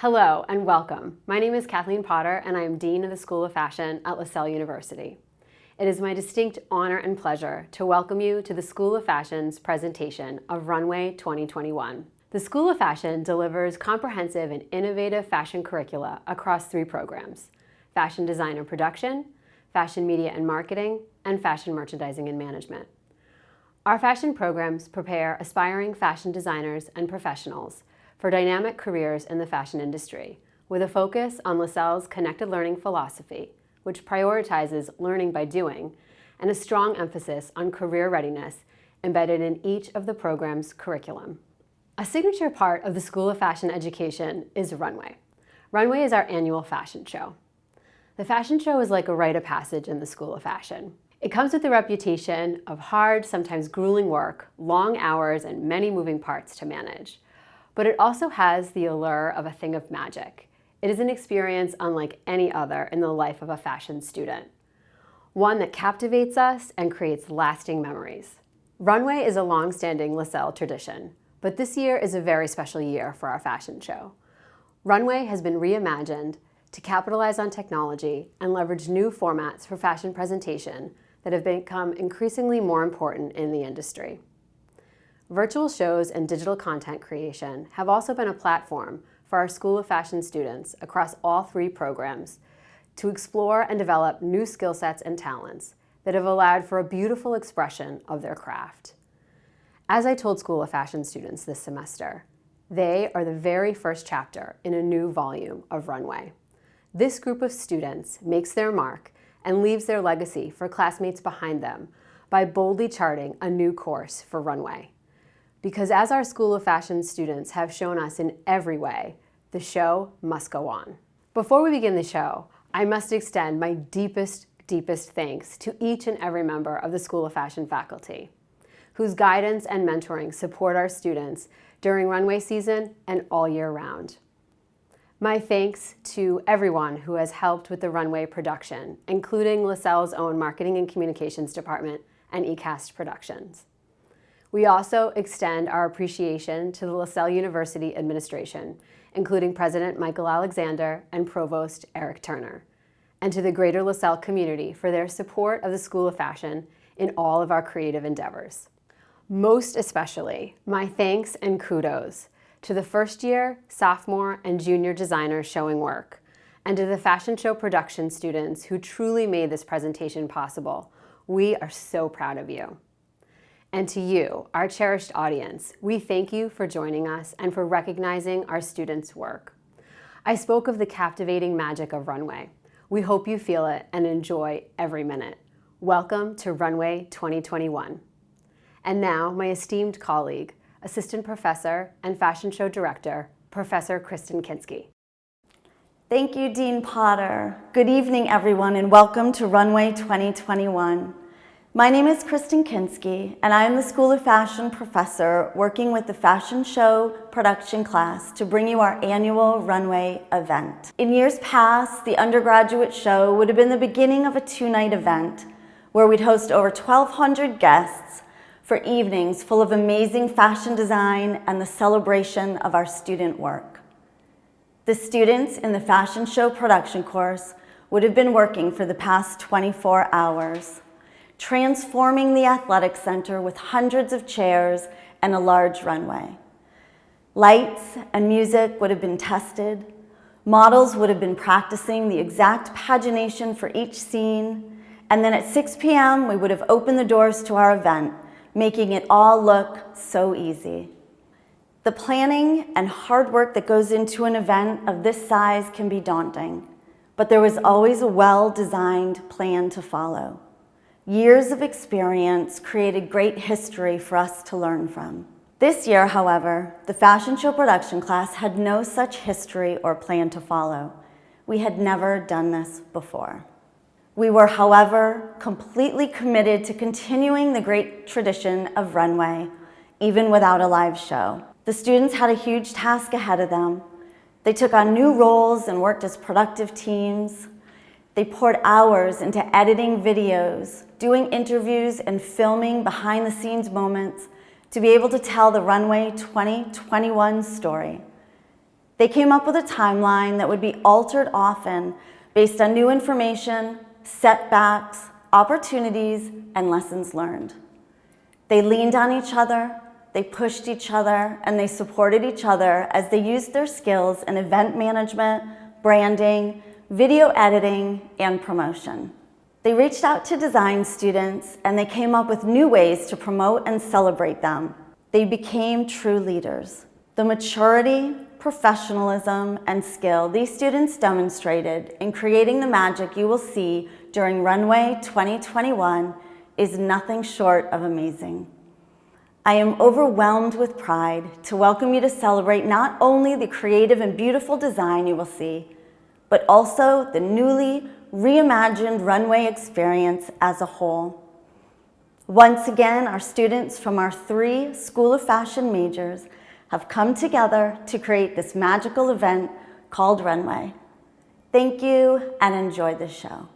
Hello and welcome. My name is Kathleen Potter and I am Dean of the School of Fashion at LaSalle University. It is my distinct honor and pleasure to welcome you to the School of Fashion's presentation of Runway 2021. The School of Fashion delivers comprehensive and innovative fashion curricula across 3 programs: Fashion Design and Production, Fashion Media and Marketing, and Fashion Merchandising and Management. Our fashion programs prepare aspiring fashion designers and professionals for dynamic careers in the fashion industry, with a focus on LaSalle's connected learning philosophy, which prioritizes learning by doing, and a strong emphasis on career readiness embedded in each of the program's curriculum. A signature part of the School of Fashion education is Runway. Runway is our annual fashion show. The fashion show is like a rite of passage in the School of Fashion. It comes with the reputation of hard, sometimes grueling work, long hours, and many moving parts to manage. But it also has the allure of a thing of magic. It is an experience unlike any other in the life of a fashion student, one that captivates us and creates lasting memories. Runway is a long-standing LaSalle tradition, but this year is a very special year for our fashion show. Runway has been reimagined to capitalize on technology and leverage new formats for fashion presentation that have become increasingly more important in the industry. Virtual shows and digital content creation have also been a platform for our School of Fashion students across all 3 programs to explore and develop new skill sets and talents that have allowed for a beautiful expression of their craft. As I told School of Fashion students this semester, they are the very first chapter in a new volume of Runway. This group of students makes their mark and leaves their legacy for classmates behind them by boldly charting a new course for Runway. Because as our School of Fashion students have shown us in every way, the show must go on. Before we begin the show, I must extend my deepest thanks to each and every member of the School of Fashion faculty, whose guidance and mentoring support our students during Runway season and all year round. My thanks to everyone who has helped with the Runway production, including LaSalle's own Marketing and Communications Department and eCast Productions. We also extend our appreciation to the LaSalle University administration, including President Michael Alexander and Provost Eric Turner, and to the greater LaSalle community for their support of the School of Fashion in all of our creative endeavors. Most especially, my thanks and kudos to the first-year, sophomore, and junior designers showing work, and to the fashion show production students who truly made this presentation possible. We are so proud of you. And to you, our cherished audience, we thank you for joining us and for recognizing our students' work. I spoke of the captivating magic of Runway. We hope you feel it and enjoy every minute. Welcome to Runway 2021. And now, my esteemed colleague, Assistant Professor and Fashion Show Director, Professor Kristen Kinski. Thank you, Dean Potter. Good evening, everyone, and welcome to Runway 2021. My name is Kristen Kinski, and I am the School of Fashion professor working with the Fashion Show production class to bring you our annual Runway event. In years past, the undergraduate show would have been the beginning of a 2-night event where we'd host over 1,200 guests for evenings full of amazing fashion design and the celebration of our student work. The students in the Fashion Show production course would have been working for the past 24 hours, transforming the athletic center with hundreds of chairs and a large runway. Lights and music would have been tested. Models would have been practicing the exact pagination for each scene. And then at 6 p.m., we would have opened the doors to our event, making it all look so easy. The planning and hard work that goes into an event of this size can be daunting, but there was always a well-designed plan to follow. Years of experience created great history for us to learn from. This year, however, the Fashion Show production class had no such history or plan to follow. We had never done this before. We were, however, completely committed to continuing the great tradition of Runway, even without a live show. The students had a huge task ahead of them. They took on new roles and worked as productive teams. They poured hours into editing videos, doing interviews, and filming behind-the-scenes moments to be able to tell the Runway 2021 story. They came up with a timeline that would be altered often based on new information, setbacks, opportunities, and lessons learned. They leaned on each other, they pushed each other, and they supported each other as they used their skills in event management, branding, video editing, and promotion. They reached out to design students and they came up with new ways to promote and celebrate them. They became true leaders. The maturity, professionalism, and skill these students demonstrated in creating the magic you will see during Runway 2021 is nothing short of amazing. I am overwhelmed with pride to welcome you to celebrate not only the creative and beautiful design you will see, but also the newly reimagined runway experience as a whole. Once again, our students from our 3 School of Fashion majors have come together to create this magical event called Runway. Thank you and enjoy the show.